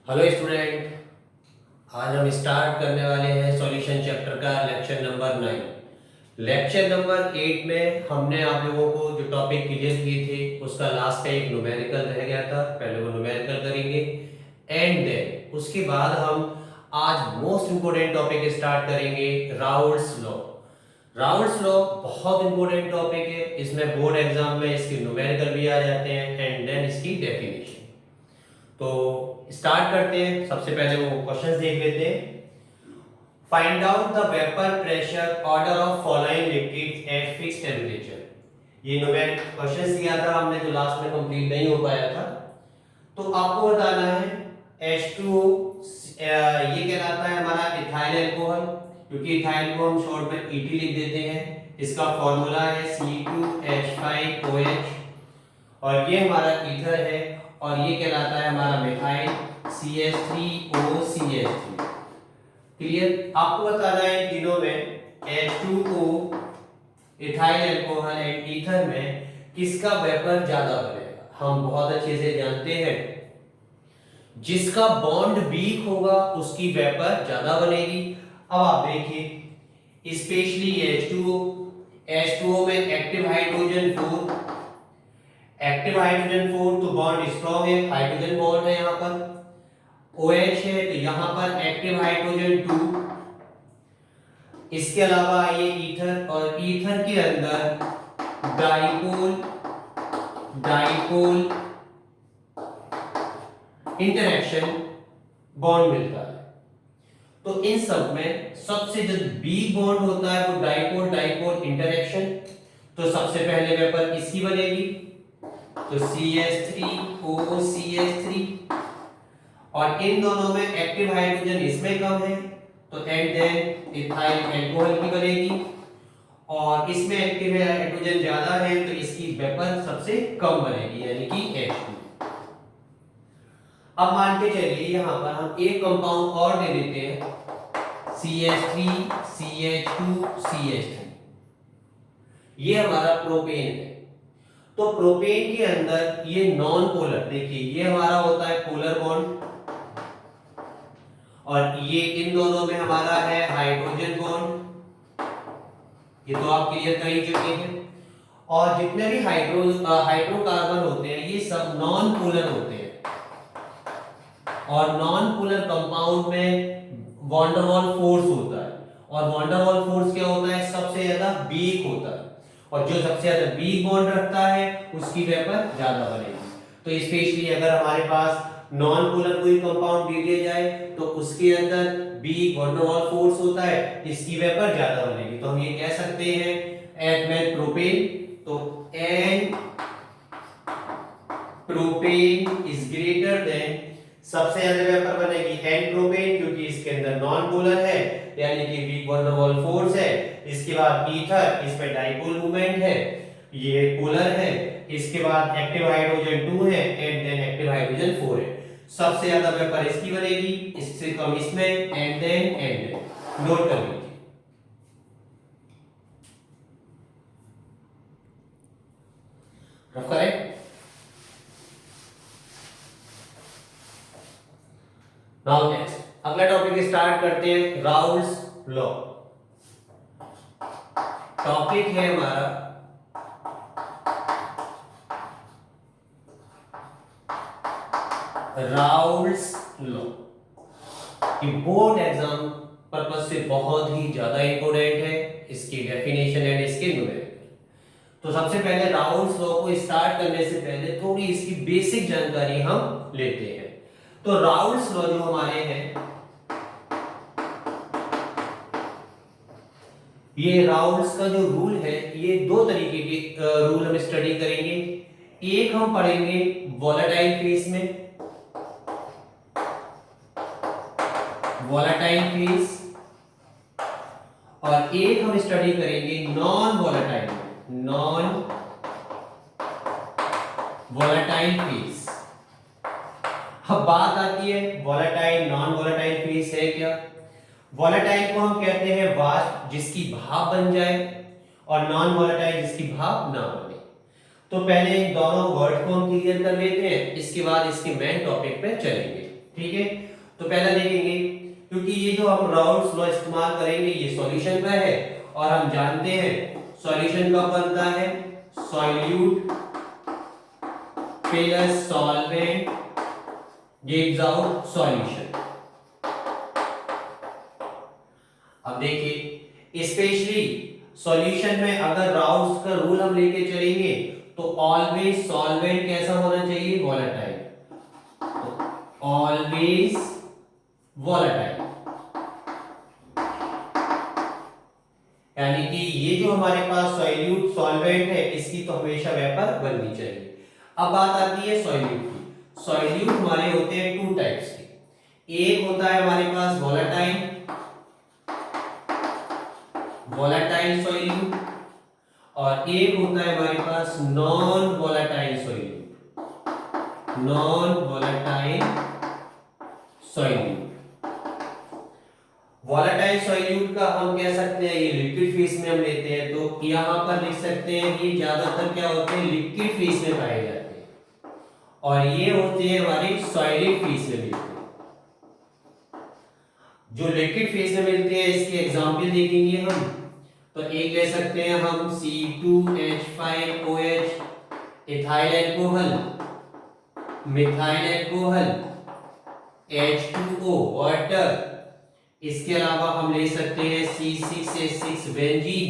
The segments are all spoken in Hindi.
हेलो स्टूडेंट, आज हम स्टार्ट करने वाले हैं सॉल्यूशन चैप्टर का लेक्चर नंबर 9। लेक्चर नंबर 8 में हमने आप लोगों को जो टॉपिक क्लियर किए थे उसका लास्ट का एक न्यूमेरिकल रह गया था। पहले वो न्यूमेरिकल करेंगे एंड देन उसके बाद हम आज मोस्ट इंपोर्टेंट टॉपिक स्टार्ट करेंगे, राउल्ट्स लॉ। राउल्ट्स लॉ बहुत इंपॉर्टेंट टॉपिक है। इसमें बोर्ड एग्जाम में इसके न्यूमेरिकल भी आ जाते हैं एंड देन इसकी डेफिनेशन। तो स्टार्ट करते हैं। सबसे पहले वो क्वेश्चंस देख लेते हैं। Find out the vapour pressure order of following liquids at fixed temperature. ये न्यूमेरिक क्वेश्चंस दिया था हमने जो लास्ट में कंप्लीट नहीं हो पाया था। तो आपको बताना है H2O, ये कहलाता है हमारा इथाइल अल्कोहल, क्योंकि इथाइल को हम शॉर्ट में ET लिख देते हैं। इसका फॉर्मूला है C2H5OH और ये हमारा ईथर है और ये कहलाता है हमारा मिथाइल CH3OCH3। क्लियर? आपको बताना है तीनों में H2O, ethyl alcohol and ether में किसका वेपर ज्यादा बनेगा। हम बहुत अच्छे से जानते हैं जिसका बॉन्ड वीक होगा उसकी वेपर ज्यादा बनेगी। अब आप देखिए स्पेशली H2O में एक्टिव हाइड्रोजन 4, एक्टिव हाइड्रोजन 4 तो बॉन्ड स्ट्रॉन्ग है, हाइड्रोजन बॉन्ड है यहाँ पर। OH है तो यहाँ पर एक्टिव हाइड्रोजन 2। इसके अलावा ये ईथर और ईथर के अंदर डाइपोल डाइपोल इंटरेक्शन बॉन्ड मिलता है। तो इन सब में सबसे जो वीक बॉन्ड होता है वो डाइपोल डाइपोल इंटरेक्शन। तो सबसे पहले वेपर इसकी बनेगी तो CH3OCH3 और इन दोनों में एक्टिव हाइड्रोजन इसमें कम है तो एंड देन इथाइल अल्कोहल की बनेगी और इसमें एक्टिव हाइड्रोजन ज्यादा है तो इसकी वेपर सबसे कम बनेगी यानी कि H2। अब मान के चलिए यहां पर हम एक कंपाउंड और दे देते हैं CH3CH2CH3। ये हमारा प्रोपेन है। तो प्रोपेन के अंदर ये नॉन पोलर, देखिए ये हमारा होता है पोलर बॉन्ड और ये इन दोनों में हमारा है हाइड्रोजन बॉन्ड। ये तो आप क्लियर कर ही चुके हैं। और जितने भी हाइड्रोकार्बन होते हैं ये सब नॉन पोलर होते हैं और नॉन पोलर कंपाउंड में वॉन डेर वाल फोर्स होता है और वॉन डेर वाल फोर्स क्या होता है, सबसे ज्यादा वीक होता है और जो सबसे ज्यादा वीक बॉन्ड रखता है उसकी वेपर ज्यादा बनेगी। तो स्पेशली अगर हमारे पास नॉन पोलर कोई कंपाउंड दे दिया जाए तो उसके अंदर weak van der Waal force होता है, इसकी वेपर ज्यादा बनेगी। तो हम ये कह सकते हैं एट में प्रोपेन, तो n propane is greater than, सबसे ज्यादा वेपर बनेगी एन प्रोपेन क्योंकि इसके अंदर नॉन पोलर है यानी कि weak van der Waal force है। इसके बाद ईथर, इसमें डाइपोल मूवमेंट है, ये पोलर है। इसके बाद एक्टिव हाइड्रोजन 2 है एंड देन एक्टिव हाइड्रोजन 4 है। सबसे ज्यादा वेपर इसकी बनेगी, इससे कम इसमें एंड देन नोट कर लीजिए। करेक्ट। नाउ नेक्स्ट अगला टॉपिक स्टार्ट करते हैं, राउल्ट्स लॉ। टॉपिक है हमारा राउल्ट्स लॉ। कि बोर्ड एग्जाम पर्पस से बहुत ही ज्यादा इंपॉर्टेंट है, इसकी डेफिनेशन एंड इसके न्यूमेरिकल। तो सबसे पहले राउल्ट्स लॉ को स्टार्ट करने से पहले थोड़ी इसकी बेसिक जानकारी हम लेते हैं। तो राउल्ट्स लॉ जो हमारे हैं, ये राउल्ट्स का जो रूल है, ये दो तरीके के रूल हम स्टडी करेंगे। एक हम पढ़ेंगे वोलेटाइल फेज में, वोलेटाइल फेज, और एक हम स्टडी करेंगे नॉन वोलेटाइल में, नॉन वोलेटाइल फेज। अब बात आती है वोलेटाइल नॉन वोलेटाइल फेज है क्या। वोलेटाइल को हम कहते हैं वाष्प जिसकी भाप बन जाए और नॉन वोलेटाइल जिसकी भाप ना बने। तो पहले इन दोनों वर्ड को हम क्लियर कर लेते हैं, इसके बाद इसके मेन टॉपिक पे चलेंगे। ठीक है, तो पहला देखेंगे, क्योंकि ये जो हम राउल्स लॉ इस्तेमाल करेंगे ये सॉल्यूशन का है, और हम जानते हैं सॉल्यूशन कब बनता है, solute plus solvent gives out solution. अब देखिए, स्पेशली सॉल्यूशन में अगर राउल्स का रूल हम लेके चलेंगे तो ऑलवेज सॉल्वेंट कैसा होना चाहिए, वोलेटाइल, ऑलवेज वोलेटाइल, यानी कि ये जो हमारे पास सॉल्यूट सॉल्वेंट है इसकी तो हमेशा वेपर बननी चाहिए। अब बात आती है सॉल्यूट की। सॉल्यूट हमारे होते हैं टू टाइप्स के, एक होता है हमारे पास वोलेटाइल, वोलेटाइल सॉल्यूट, और एक होता है हमारे पास non volatile solute, non volatile solute. Volatile solute का हम कह सकते हैं ये लिक्विड फेस में हम लेते हैं, तो यहां पर लिख सकते हैं ये ज्यादातर क्या होते हैं, लिक्विड फेस में पाए जाते हैं, और ये होते हैं हमारे सॉलिड फेस में मिलते हैं। जो लिक्विड फेस में मिलते हैं इसके एग्जांपल देखेंगे हम, तो एक ले सकते हैं हम C2H5OH ethyl alcohol, methyl alcohol, H2O water, इसके अलावा हम ले सकते हैं C6H6 बेंजीन,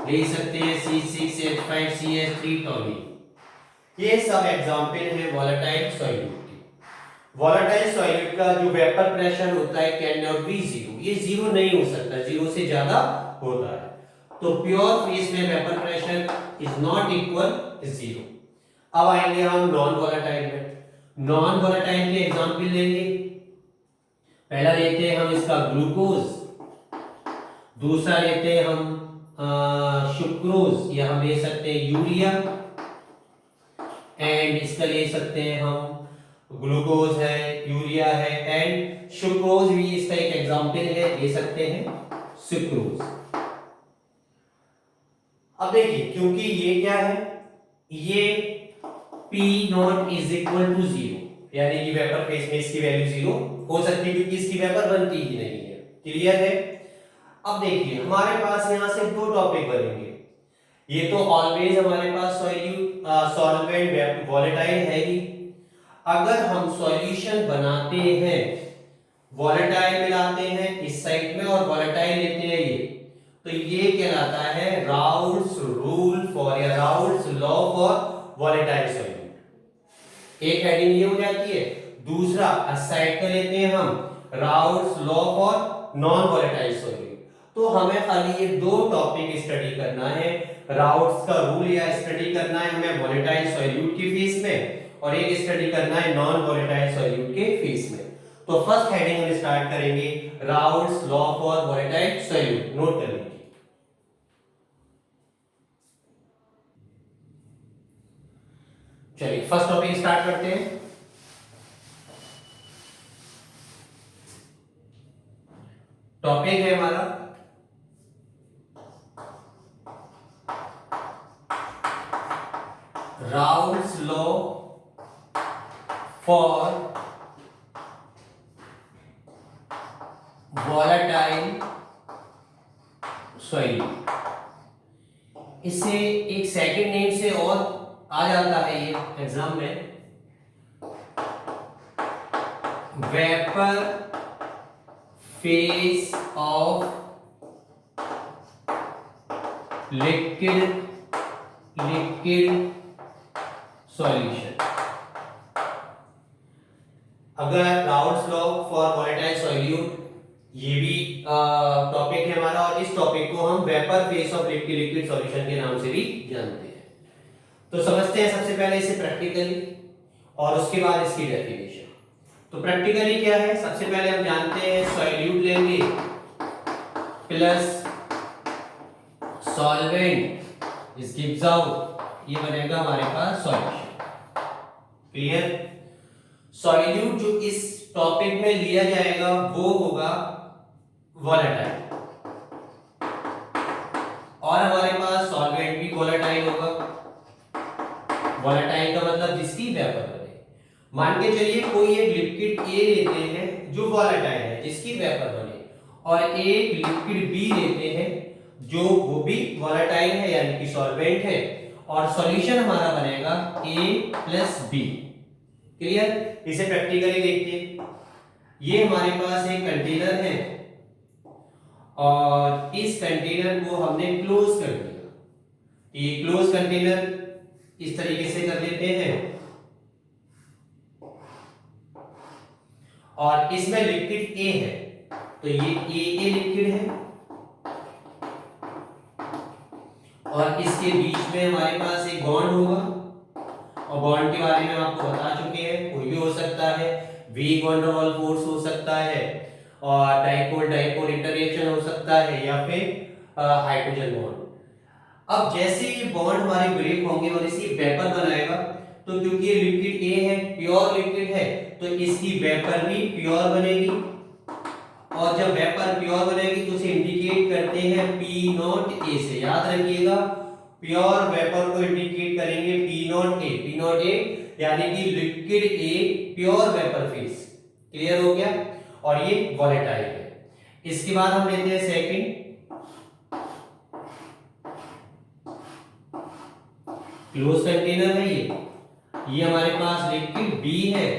ले सकते हैं C6H5CH3 टॉनिन। ये सब एग्जांपल है वोलेटाइल सॉल्यूट के। वोलेटाइल सॉल्यूट का जो वेपर प्रेशर होता है कैन नॉट बी जीरो, ये जीरो नहीं हो सकता, जीरो से ज्यादा होता है। तो प्योर फेस में vapour pressure is not equal zero. अब आएंगे हम नॉन वोलेटाइल में। नॉन वोलेटाइल के एग्जांपल लेंगे, पहला लेते हैं हम इसका ग्लूकोज, दूसरा लेते हैं हम सुक्रोज, या हम ले सकते हैं यूरिया, एंड इसका ले सकते हैं हम ग्लूकोज है, यूरिया है, एंड सुक्रोज भी इसका एक एग्जांपल है, ले सकते हैं सुक्रोज। अब देखिए, क्योंकि ये क्या है, ये P not is equal to zero, यानी कि वेपर फेस में इसकी वैल्यू जीरो हो सकती है क्योंकि इसकी वेपर बनती ही नहीं है। क्लियर है। अब देखिए हमारे पास यहां से दो टॉपिक बनेंगे, ये तो ऑलवेज हमारे पास सॉल्वेंट वोलेटाइल है ही, अगर हम सॉल्यूशन बनाते हैं, वोलेटाइल मिलाते हैं इस साइड में और वोलेटाइल लेते हैं ये, तो ये कहलाता है राउल्स रूल फॉर या Raoul's law for volatile solute. एक हेडिंग ये हो जाती है, दूसरा साइड पे लेते हैं हम Raoul's law for non volatile solute. तो हमें खाली ये दो टॉपिक स्टडी करना है, राउल्स का रूल या स्टडी करना है हमें वोलेटाइल सॉल्यूट के फेस में, और एक स्टडी करना है नॉन वोलेटाइल सॉल्यूट के फेस में। तो फर्स्ट हेडिंग हम स्टार्ट करेंगे Raoul's law for volatile solute, note कर लीजिए। चलिए फर्स्ट टॉपिक स्टार्ट करते हैं। टॉपिक है हमारा Raoul's law for volatile solute. इसे एक सेकंड नेम से और आ जाता है ये एग्जाम में, vapour phase of liquid solution. अगर Raoult's law for volatile solute ये भी टॉपिक है हमारा, और इस टॉपिक को हम vapour phase of liquid solution के नाम से भी जानते हैं। तो समझते हैं सबसे पहले इसे प्रैक्टिकली और उसके बाद इसकी डेफिनेशन। तो प्रैक्टिकली क्या है, सबसे पहले हम जानते हैं सॉल्यूट लेंगे प्लस सॉल्वेंट इस गिव्स आउट, ये बनेगा हमारे पास सॉल्यूशन। क्लियर। सॉल्यूट जो इस टॉपिक में लिया जाएगा वो होगा वोलेटाइल, और हमारे पास सॉल्वेंट भी वोलेटाइल होगा। वोलेटाइल का मतलब जिसकी वेपर बने। मान के चलिए कोई एक लिक्विड ए लेते हैं जो वॉलेटाइल है, जिसकी वेपर बने, और एक लिक्विड बी लेते हैं जो वो भी वॉलेटाइल है यानी कि सॉल्वेंट है, और सॉल्यूशन हमारा बनेगा ए प्लस बी। क्लियर? इसे प्रैक्टिकली देखिए। ये हमारे पास एक कंटेनर है और इस कंटेनर को हमने क्लोज कर दिया। ये क्लोज कंटेनर इस तरीके से कर लेते हैं और इसमें लिक्विड ए है, तो ये ए लिक्विड है और इसके बीच में हमारे पास एक बॉन्ड होगा, और बॉन्ड के बारे में आपको बता चुके हैं, कोई भी हो सकता है, weak van der Waals force हो सकता है, और डाइपोल डाइपोल इंटरैक्शन हो सकता है, या फिर हाइड्रोजन बॉन्ड। अब जैसे ये बॉन्ड हमारे ब्रेक होंगे और इसकी वेपर बनाएगा, तो क्योंकि ये लिक्विड ए है, प्योर लिक्विड है, तो इसकी वेपर भी प्योर बनेगी, और जब वेपर प्योर बनेगी तो उसे इंडिकेट करते हैं पी नॉट ए से। याद रखिएगा, प्योर वेपर को इंडिकेट करेंगे पी नॉट ए यानी कि liquid a pure vapour phase. Clear हो गया? और ये वॉलेटाइल है। इसके बाद हम लेते हैं सेकंड, क्लोज कंटेनर है ये हमारे पास लिक्विड बी है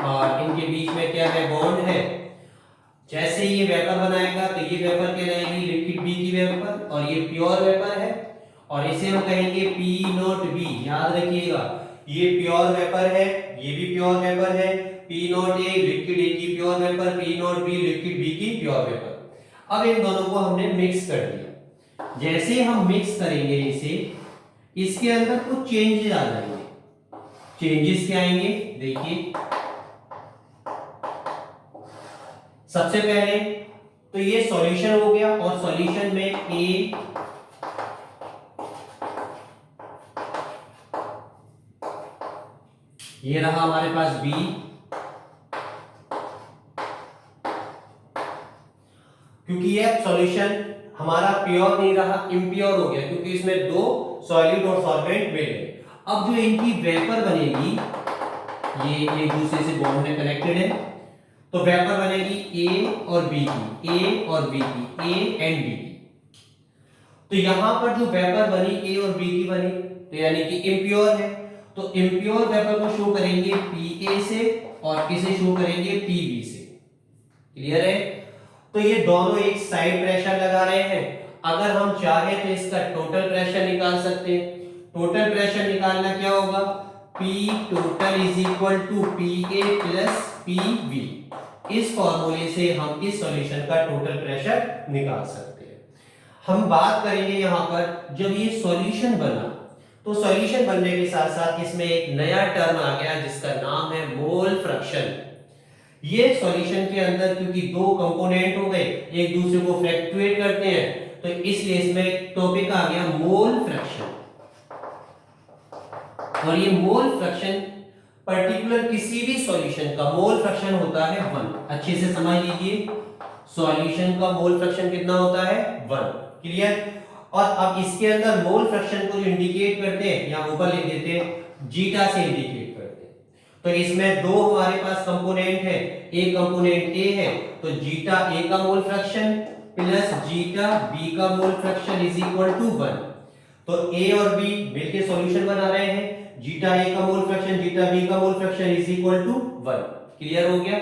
और इनके बीच में क्या है, बॉन्ड है। जैसे ये वेपर बनाएगा तो ये वेपर कहलाएगी लिक्विड बी की वेपर, और ये प्योर वेपर है, और इसे हम कहेंगे पी नॉट बी। याद रखिएगा, ये प्योर वेपर है, ये भी प्योर वेपर है, P not A liquid A की pure vapour, P naught B liquid B की प्योर वेपर। अब इन दोनों को हमने मिक्स कर दिया। जैसे हम मिक्स करेंगे इसे, इसके अंदर कुछ चेंजेस आ जाएंगे। चेंजेस क्या आएंगे देखिए। सबसे पहले तो ये सॉल्यूशन हो गया, और सॉल्यूशन में ए ये रहा हमारे पास बी, क्योंकि ये सॉल्यूशन हमारा प्योर नहीं रहा, इम्प्योर हो गया, क्योंकि इसमें दो सॉलिड और सॉल्वेंट मिल गए। अब जो इनकी वेपर बनेगी, ये एक दूसरे से बॉन्ड में कनेक्टेड है, तो वेपर बनेगी ए और बी की, ए और बी की, ए एंड बी की। तो यहां पर जो वेपर बनी ए और बी की बनी, तो यानी कि इम्प्योर है, तो इम्प्योर वेपर को शो करेंगे पी ए से और किसे शो करेंगे पी बी से। क्लियर है? तो ये दोनों एक साइड प्रेशर लगा रहे हैं। अगर हम चाहे तो इसका टोटल प्रेशर निकाल सकते हैं। टोटल प्रेशर निकालना क्या होगा, P total is equal to PA plus PB। इस फॉर्मूले से हम इस सॉल्यूशन का टोटल प्रेशर निकाल सकते हैं। हम बात करेंगे यहां पर जब ये सॉल्यूशन बना, तो सॉल्यूशन बनने के साथ साथ इसमें एक नया टर्म आ गया जिसका नाम है मोल फ्रैक्शन। ये सॉल्यूशन के अंदर क्योंकि दो कंपोनेंट हो गए, एक दूसरे को फ्लक्चुएट करते हैं, तो इसलिए इसमें टॉपिक आ गया मोल फ्रैक्शन। और ये मोल फ्रैक्शन पर्टिकुलर किसी भी सॉल्यूशन का मोल फ्रैक्शन होता है 1। अच्छे से समझ लीजिए, सॉल्यूशन का मोल फ्रैक्शन कितना होता है 1। क्लियर? और अब इसके अंदर मोल फ्रैक्शन को जो इंडिकेट करते हैं, यहां ऊपर लिख देते हैं जीटा से इंडिकेट करते हैं। तो इसमें दो हमारे पास कंपोनेंट है, एक कंपोनेंट ए है, तो जीटा ए का mole fraction plus zeta B का mole fraction is equal to 1। तो ए और बी मिलके सॉल्यूशन बना रहे हैं, जीटा ए का मोल फ्रैक्शन जीटा बी का mole fraction is equal to 1। Clear हो गया?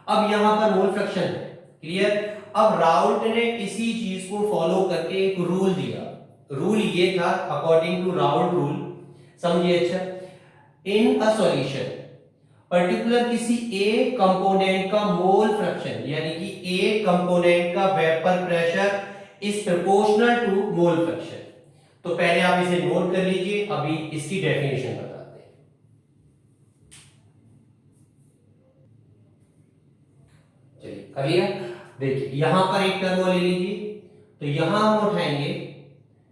अब यहां पर मोल फ्रैक्शन है। क्लियर? अब राउल्ट ने इसी चीज को फॉलो करके एक रूल दिया। रूल ये था, अकॉर्डिंग टू राउल्ट रूल, समझिए अच्छा, इन अ सॉल्यूशन पर्टिकुलर किसी ए कंपोनेंट का मोल फ्रैक्शन यानी कि ए कंपोनेंट का vapour pressure is proportional to mole fraction. तो पहले आप इसे नोट कर लीजिए, अभी इसकी डेफिनेशन बताते हैं। चलिए कर लिया। देखिए यहां पर एक टर्म ले लीजिए, तो यहां हम उठाएंगे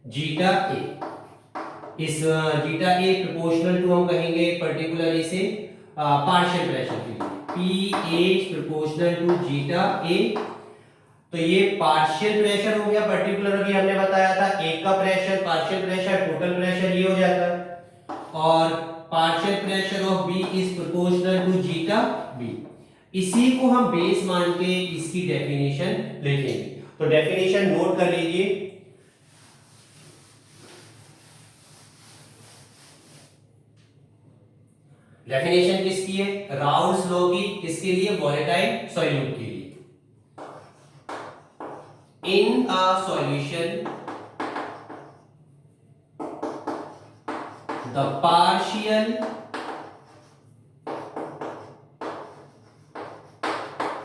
जीटा ए। इस जीटा ए प्रोपोर्शनल टू हम कहेंगे पर्टिकुलर इसे पार्शियल प्रेशर के लिए, P A proportional to zeta A. तो ये पार्शियल प्रेशर हो गया, पर्टिकुलर अभी हमने बताया था एक का pressure, partial pressure, total pressure ये हो जाता है। और partial pressure of B is proportional to zeta B. इसी को हम बेस मान के इसकी डेफिनेशन लिखेंगे। तो डेफिनेशन नोट कर लीजिए। डेफिनेशन किसकी है? राउल्स लॉ की। किसके लिए? वोलेटाइल सॉल्यूट के लिए। In a solution the partial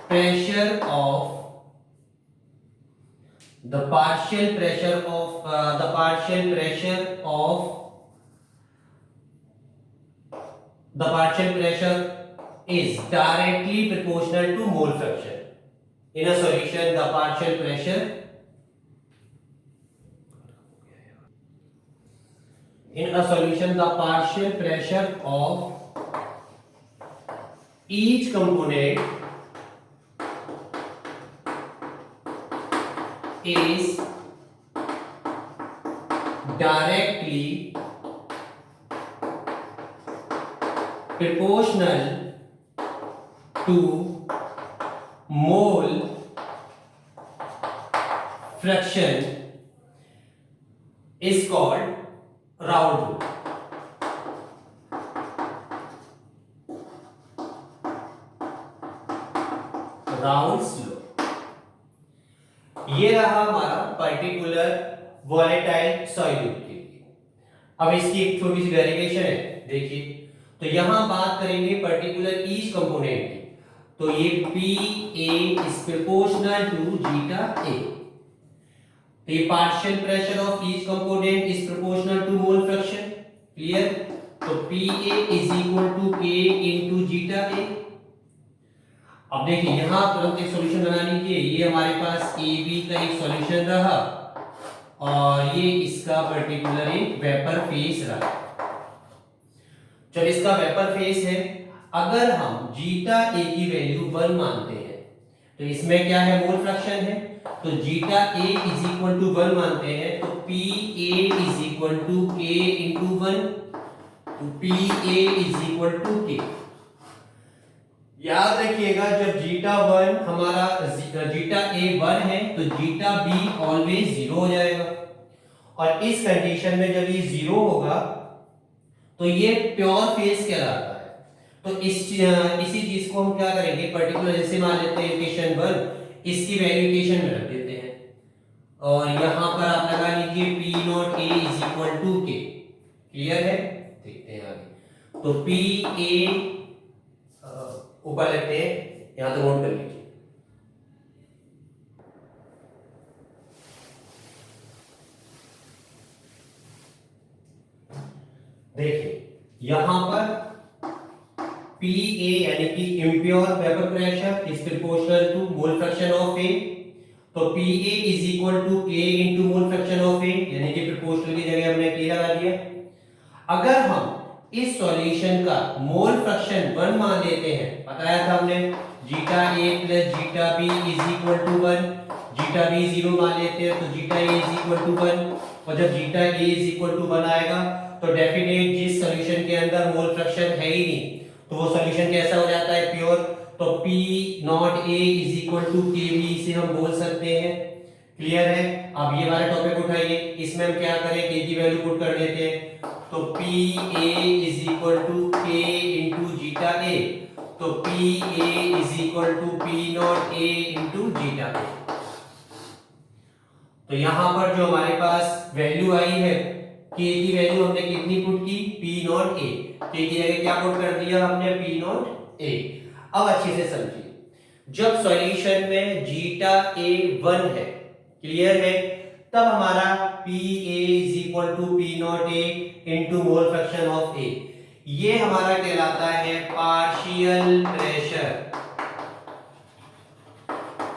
pressure of the partial pressure is directly proportional to mole fraction. In a solution the partial pressure of each component is directly proportional to mole fraction is called Raoult rule. Raoult's law। ये रहा हमारा पर्टिकुलर वोलेटाइल सॉल्यूट के लिए। अब इसकी एक छोटी सी डेरिवेशन है, देखिए। तो यहां बात करेंगे पर्टिकुलर ईच कंपोनेंट की। तो ये P A is proportional to zeta A. तो ये partial pressure of each component is proportional to mole fraction. Clear? तो P A is equal to K into zeta A. अब देखिए यहां तुरंत एक सॉल्यूशन बना लीजिए। ये हमारे पास ए बी का एक सॉल्यूशन रहा और ये इसका पर्टिकुलर एक वेपर फेस रहा। जब इसका वेपर फेस है, अगर हम जीटा ए की वैल्यू 1 मानते हैं तो इसमें क्या है? मोल फ्रैक्शन है। तो zeta A is equal to 1 मानते हैं तो P A is equal to K into 1। तो P A is equal to K. याद रखिएगा जब जीटा 1 हमारा जीटा ए 1 है तो जीटा बी ऑलवेज 0 हो जाएगा। और इस कंडीशन में जब ये 0 होगा तो ये प्योर फेस कहलाता है। तो इसी चीज को हम क्या करेंगे? पर्टिकुलर जैसे मान लेते हैं इक्वेशन 1, इसकी वैल्यू इक्वेशन में रख देते हैं और यहां पर आप लगा लीजिए P not A is equal to K. Clear है? देखते हैं आगे। तो पी ए ऊपर लिखते हैं, यहां तो नोट कर लीजिए। देखिए यहां पर पी ए यानी कि impure vapour pressure is proportional to mole fraction of A. तो P A is equal to K into mole fraction of A, यानी कि प्रोपोर्शनल की जगह हमने के लगा दिया। अगर हम इस सॉल्यूशन का मोल फ्रैक्शन 1 मान लेते हैं, बताया था हमने zeta A plus zeta B is equal to 1। Zeta B 0 मान लेते हैं तो zeta A is equal to 1। और जब zeta A is equal to 1 आएगा तो डेफिनेट जिस सॉल्यूशन के अंदर मोल फ्रैक्शन है ही नहीं तो वो सॉल्यूशन कैसा हो जाता है? प्योर। तो P not A is equal to K B इसे हम बोल सकते हैं। क्लियर है? अब ये वाला टॉपिक उठाइए, इसमें हम क्या करें? के की वैल्यू पुट कर देते हैं। तो P A is equal to K into zeta A. तो P A is equal to P not A into zeta A. तो यहां पर जो हमारे पास वैल्यू आई है के की वैल्यू हमने कितनी पुट की? P not a. के की जगह क्या पुट कर दिया हमने? P not a. अब अच्छे से समझिए, जब सॉल्यूशन में जीटा ए 1 है, क्लियर है, तब हमारा P A is equal to P not A into mole fraction of A. ये हमारा कहलाता है पार्शियल प्रेशर।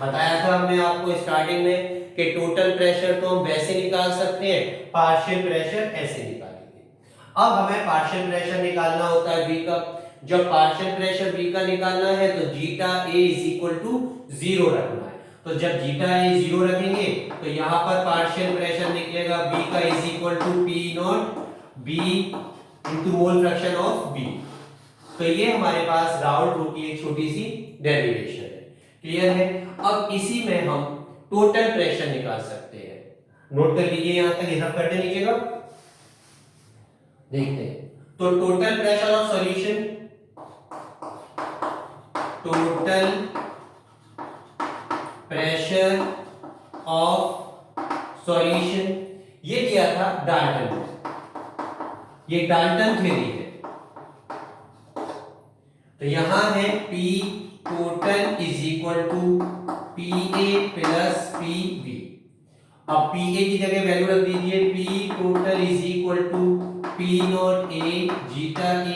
बताया था हमने आपको स्टार्टिंग में कि टोटल प्रेशर तो हम वैसे निकाल सकते हैं, पार्शियल प्रेशर ऐसे निकालेंगे। अब हमें पार्शियल प्रेशर निकालना होता है V का। जब पार्शियल प्रेशर V का निकालना है तो zeta A is equal to 0 रखना है। तो जब जीटा A 0 रखेंगे तो यहाँ पर पार्शियल प्रेशर निकलेगा V का is equal to P naught B into mole fraction of B. तो ये हमारे पास राउल्ट लॉ की एक छोटी सी डेरिवेशन है। क्लियर है? अब इसी में हम टोटल प्रेशर निकाल सकते हैं। नोट कर लीजिए, यहां तक हिसाब करते नीचे का देखते हैं। तो total pressure of solution, total pressure of solution, ये दिया था डाल्टन ने, ये डाल्टन थ्योरी है। तो यहां है P total is equal to PA plus PB। अब PA की जगह वैल्यू रख दीजिए, P total is equal to P naught A zeta A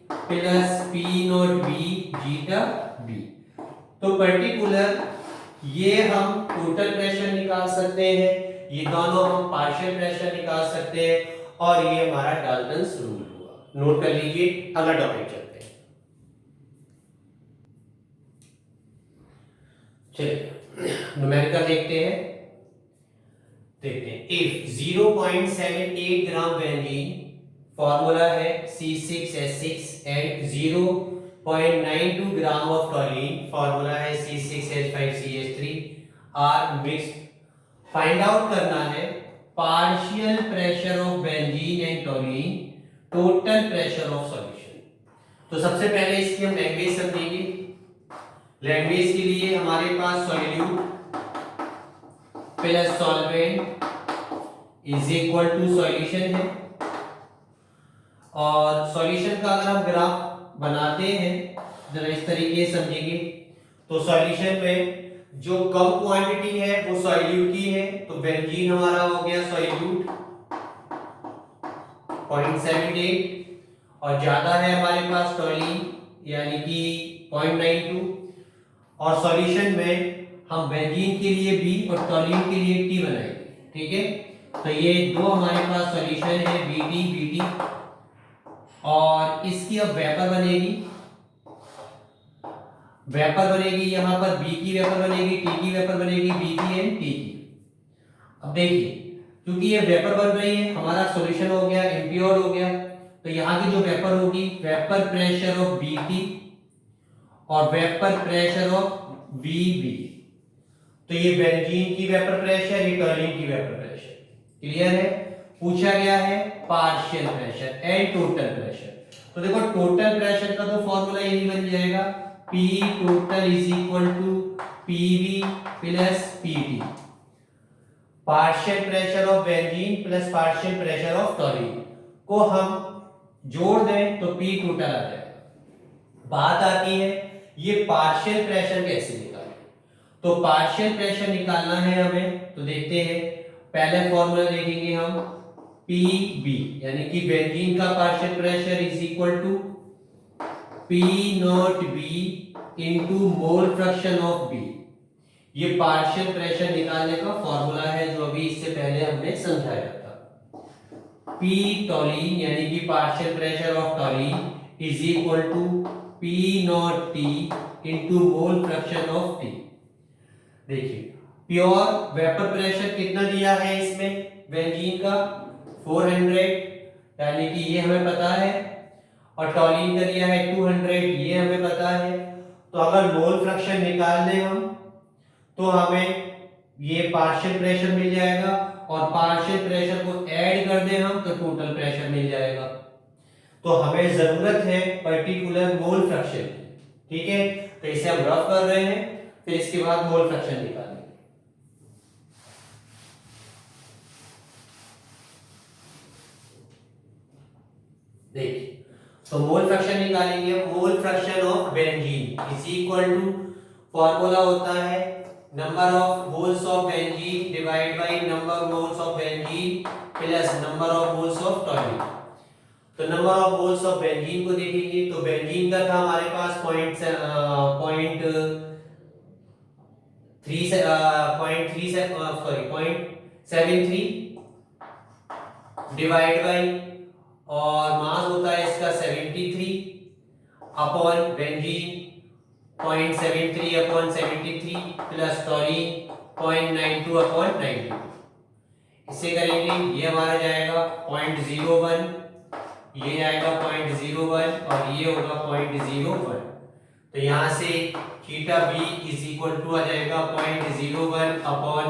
plus P naught B zeta B। तो पर्टिकुलर ये हम टोटल प्रेशर निकाल सकते हैं, ये दोनों हम पार्शियल प्रेशर निकाल सकते हैं, और ये हमारा डाल्टन्स रूल हुआ। नोट कर लीजिए, अगला टॉपिक चलते हैं। चलिए न्यूमेरिकल देखते हैं। इफ 0.78 ग्राम बेंजीन, फॉर्मूला है C6H6 and 0.92 gram of toluene, formula है C6H5CH3 are mixed, find out करना है partial pressure of benzene and toluene, total pressure of solution. तो सबसे पहले इसकी हम लैंग्वेज समझेंगे। लैंग्वेज के लिए हमारे पास solute plus solvent is equal to solution है, और सॉल्यूशन का अगर हम ग्राफ बनाते हैं जरा इस तरीके से समझेंगे। तो सॉल्यूशन में जो कम क्वांटिटी है वो सॉल्यूट की है, तो बेंजीन हमारा हो गया सॉल्यूट 0.78, और ज्यादा है हमारे पास टॉलीन यानी कि 0.92, और सॉल्यूशन में हम बेंजीन के लिए बी और टॉलीन के लिए टी बनाएंगे। ठीक है, तो ये दो हमारे पास सॉल्यूशन है बीटी बीटी, और इसकी अब वेपर बनेगी, यहां पर बी की वेपर बनेगी, टी की वेपर बनेगी, बी की एंड टी की। अब देखिए क्योंकि ये वेपर बन रही है, हमारा सॉल्यूशन हो गया इम्प्योर हो गया, तो यहाँ की जो वेपर होगी वेपर प्रेशर ऑफ बीटी और वेपर प्रेशर ऑफ बीबी। तो ये बेंजीन की वेपर प्रेशर, ये टॉलीन की वेपर प्रेशर। क्लियर है? पूछा गया है partial pressure and total pressure. तो देखो टोटल प्रेशर का तो फॉर्मूला यही बन जाएगा, P total is equal to PV plus PT। Partial pressure of benzene plus partial pressure of toluene को हम जोड़ दें तो P टोटल आ जाएगा। बात आती है ये पार्शियल प्रेशर कैसे निकालें। तो पार्शियल प्रेशर निकालना है हमें, तो देखते हैं। पहले फॉर्मूला देखेंगे हम, PB यानी कि बेंजीन का partial pressure is equal to P naught B into mole fraction of B। ये पार्शियल प्रेशर निकालने का फॉर्मूला है जो अभी इससे पहले हमने समझाया था। P टॉलीन यानी कि partial pressure of toluene is equal to P not T into mole fraction of T। देखिए प्योर वेपर प्रेशर कितना दिया है इसमें बेंजीन का 400, यानी कि ये हमें पता है, और टॉलीन का दिया है 200, ये हमें पता है। तो अगर मोल फ्रैक्शन निकालने हम तो हमें ये पार्शियल प्रेशर मिल जाएगा, और पार्शियल प्रेशर को ऐड कर दें हम तो टोटल प्रेशर मिल जाएगा। तो हमें जरूरत है पर्टिकुलर मोल फ्रैक्शन की। ठीक है, तो इसे हम रफ कर रहे हैं, फिर इसके बाद मोल फ्रैक्शन निकालेंगे। देखिए तो मोल फ्रैक्शन निकालेंगे। Mole fraction of benzene is equal to, formula होता है number of moles of benzene divide by number of moles of benzene plus number of moles of toluene. तो number of moles of benzene को देखेंगे तो बेंजीन का था हमारे पास 0.73 डिवाइड बाय, और मास होता है इसका 73 upon benzene 0.73 upon 73 plus toluene 0.92 upon 92। इसे करेंगे ये हमारा जाएगा 0.01 ये आएगा 0.01 और ये होगा 0.01। तो यहाँ से theta B is equal to आ जाएगा 0.01 अपॉन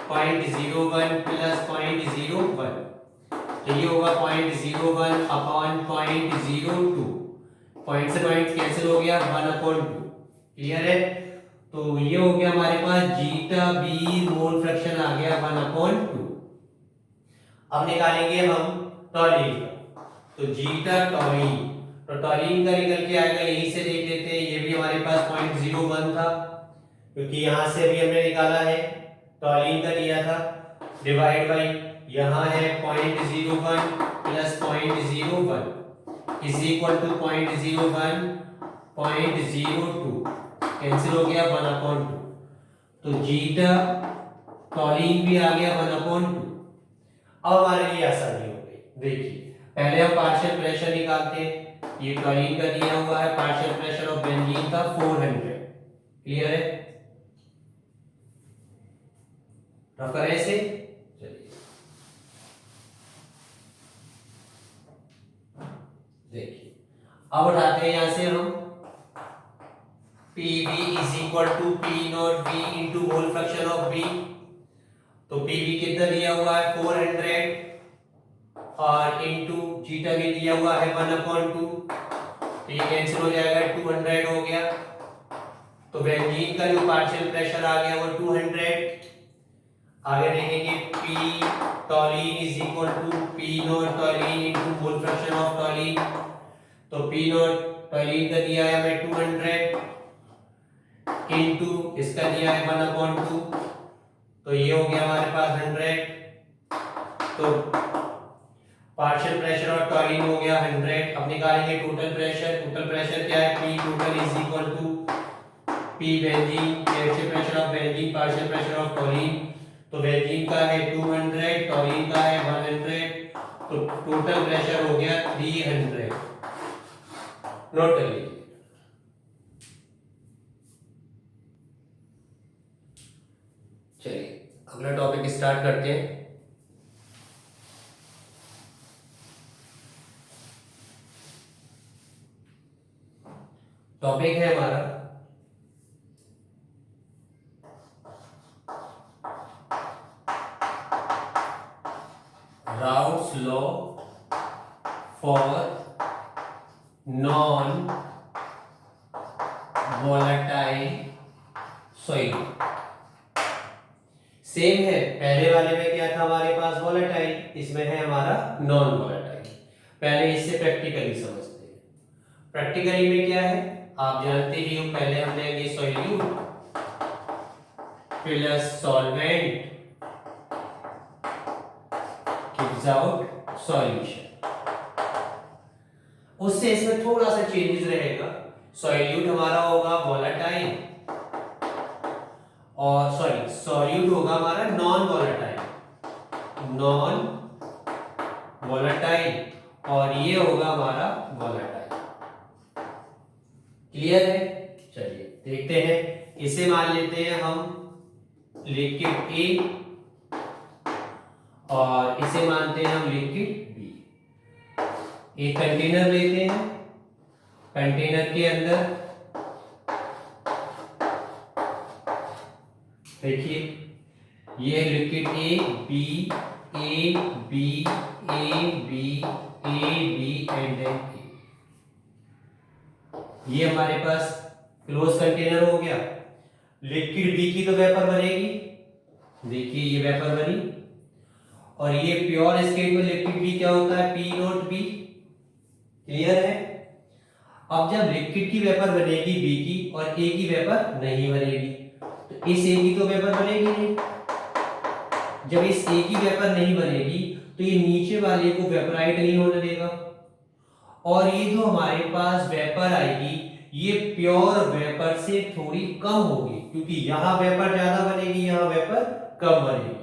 0.01 प्लस 0.01। तो ये होगा 0.01 अपॉन 0.02। पॉइंट से पॉइंट कैंसिल हो गया, 1/2। क्लियर है? तो ये हो गया हमारे पास जीटा बी मोल फ्रैक्शन आ गया 1/2। अब निकालेंगे हम टॉलीन का। तो जीटा टॉलीन, तो टॉलीन का निकल के आएगा, यहीं से देख लेते हैं। ये भी हमारे पास 0.01 था, क्योंकि यहां से अभी हमने निकाला है, टॉलीन का लिया था, डिवाइड बाई यहां है 0.01 plus 0.01 is equal to 0.01 0.02 cancel हो गया 1/2। तो जीटा टॉलीन भी आ गया 1/2। अब हमारे लिए आसानी हो गई। देखिए पहले हम पार्शियल प्रेशर निकालते हैं। ये टॉलीन का दिया हुआ है, पार्शियल प्रेशर ऑफ बेंजीन का 400। क्लियर है? रफ करें इसे। चलिए देखिए, अब उठाते हैं यहां से हम PV is equal to P naught B into mole fraction of B। तो PV कितना दिया हुआ है 400 और इंटू जीटा भी दिया हुआ है 1/2। तो ये कैंसिल हो जाएगा, 200 हो गया। तो बेंजीन का जो पार्शियल प्रेशर आ गया वो 200। आगे देखेंगे P toluene is equal to P not toluene into mole fraction of toluene. तो P नॉट टॉलीन का दिया है हमें 200 इंटू इसका दिया है 1/2। तो ये हो गया हमारे पास 100। तो पार्शियल प्रेशर और टॉलीन हो गया 100। अब निकालेंगे टोटल प्रेशर। टोटल प्रेशर क्या है, P total is equal to P benzene, partial pressure of benzene, partial pressure of toluene. तो बेंजीन का है 200, टॉलीन का है 100। तो टोटल प्रेशर हो गया 300। नोट कर लीजिए। चलिए अगला टॉपिक स्टार्ट करते हैं। टॉपिक है हमारा routes law for non volatile soil. Same है, पहले वाले में क्या था हमारे पास वोलेटाइल, इसमें है हमारा नॉन वोलेटाइल। पहले इससे प्रैक्टिकली समझते हैं। प्रैक्टिकली में क्या है आप जानते ही हो, पहले हमने ये solute plus solvent gives out solution. उससे इसमें थोड़ा सा चेंजेस रहेगा। सॉल्यूट हमारा होगा वोलेटाइल और सॉल्यूट होगा हमारा नॉन वोलेटाइल और ये होगा हमारा वोलेटाइल। क्लियर है? चलिए देखते हैं। इसे मान लेते हैं हम लिक्विड ए और इसे मानते हैं हम लिक्विड बी। एक कंटेनर लेते हैं, कंटेनर के अंदर देखिए ये लिक्विड ए बी एंड ए। ये हमारे पास क्लोज कंटेनर हो गया। लिक्विड बी की तो वेपर बनेगी, देखिए ये वेपर बनी। और ये प्योर स्टेट में लिक्विड बी क्या होता है, पी नॉट बी। क्लियर है? अब जब लिक्विड की वेपर बनेगी बी की और ए की वेपर नहीं बनेगी, तो इस ए की तो वेपर बनेगी नहीं। जब इस ए की वेपर नहीं बनेगी तो ये नीचे वाले को वेपराइट नहीं होने देगा और ये जो हमारे पास वेपर आएगी ये प्योर वेपर से थोड़ी कम होगी, क्योंकि यहां वेपर ज्यादा बनेगी, यहां वेपर कम बनेगी।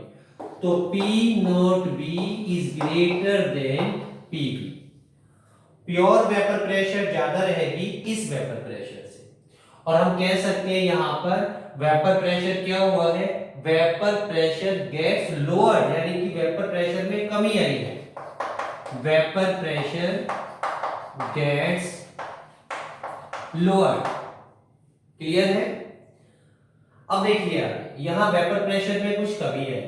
तो P naught B is greater then PB। Pure vapour pressure ज्यादा रहेगी इस वेपर प्रेशर से, और हम कह सकते हैं यहां पर वेपर प्रेशर क्या हुआ है, वेपर प्रेशर गेट्स लोअर, यानी कि वेपर प्रेशर में कमी आई है। Vapour pressure gets lower. Clear है? अब देखिए यहां वेपर प्रेशर में कुछ कमी है,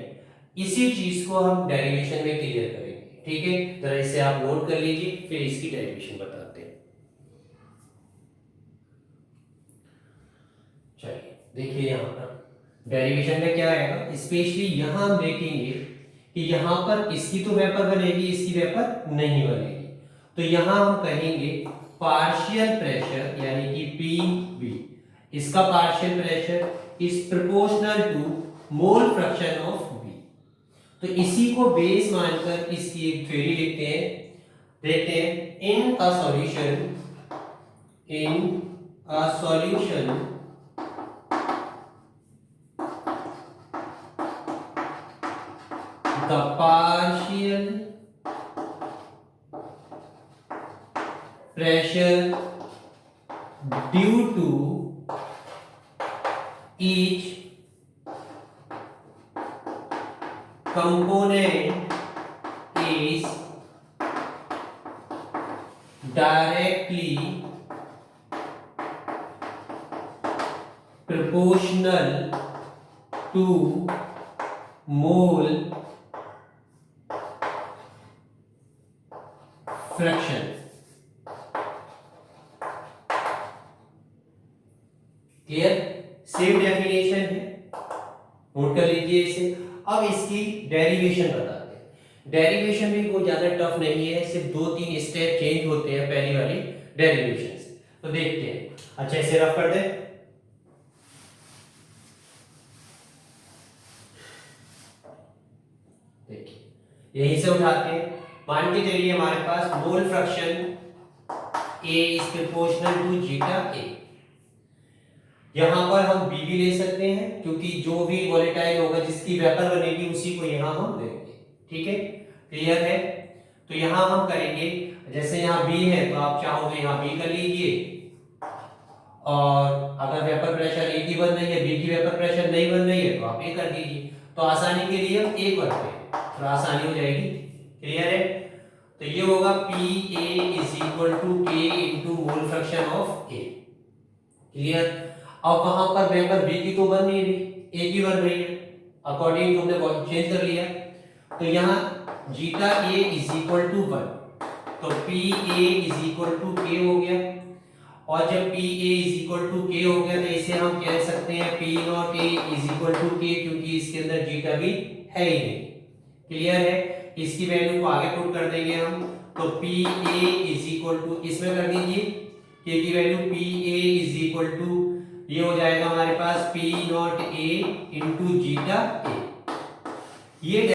इसी चीज को हम डेरिवेशन में क्लियर करेंगे। ठीक है, जरा इसे आप नोट कर लीजिए, फिर इसकी डेरिवेशन बताते हैं। चलिए देखिए यहां पर डेरिवेशन में क्या आएगा, स्पेशली यहां हम देखेंगे कि यहां पर इसकी तो वेपर बनेगी, इसकी वेपर नहीं बनेगी। तो यहां हम कहेंगे पार्शियल प्रेशर यानी कि पी बी, इसका partial pressure is proportional to mole fraction of B. तो इसी को बेस मानकर इसकी एक थ्योरी लिखते हैं, देखते हैं। In a solution the partial pressure due to each component is directly proportional to mole fraction. Clear? Same definition है, नोट कर लीजिए इसे। अब इसकी डेरिवेशन बताते हैं। डेरिवेशन भी कोई ज्यादा टफ नहीं है, सिर्फ 2-3 स्टेप चेंज होते हैं पहली वाली डेरिवेशन से। तो देखते हैं। अच्छा इसे रफ कर दे। देखिए यहीं से उठाते हैं। मान के चलिए हमारे पास mole fraction A is proportional to zeta A। यहां पर हम B भी ले सकते हैं, क्योंकि जो भी वोलेटाइल होगा जिसकी वेपर बनेगी उसी को यहां हम देंगे। ठीक है, क्लियर है? तो यहां हम करेंगे, जैसे यहां B है तो आप चाहो तो यहां B कर लीजिए, और अगर वेपर प्रेशर A की बन रही है, B की वेपर प्रेशर नहीं बन रही है तो आप A कर दीजिए। तो आसानी के लिए हम A करते हैं, थोड़ा आसानी हो जाएगी। क्लियर है? तो ये होगा P A is equal to K into mole fraction of A. Clear? अब वहां पर वेपर बी की तो बन नहीं रही, ए की बन रही है, अकॉर्डिंग टू हमने चेंज कर लिया। तो यहाँ zeta A is equal to 1, तो P A is equal to K हो गया। और जब P A is equal to K हो गया तो इसे हम कह सकते हैं P not A is equal to K, क्योंकि इसके अंदर जीटा भी है ही नहीं। क्लियर है? इसकी वैल्यू को आगे पुट कर देंगे हम, तो P A is equal to, इसमें कर दीजिए के की value P A is equal to, ये हो जाएगा हमारे पास P not A into zeta A. ये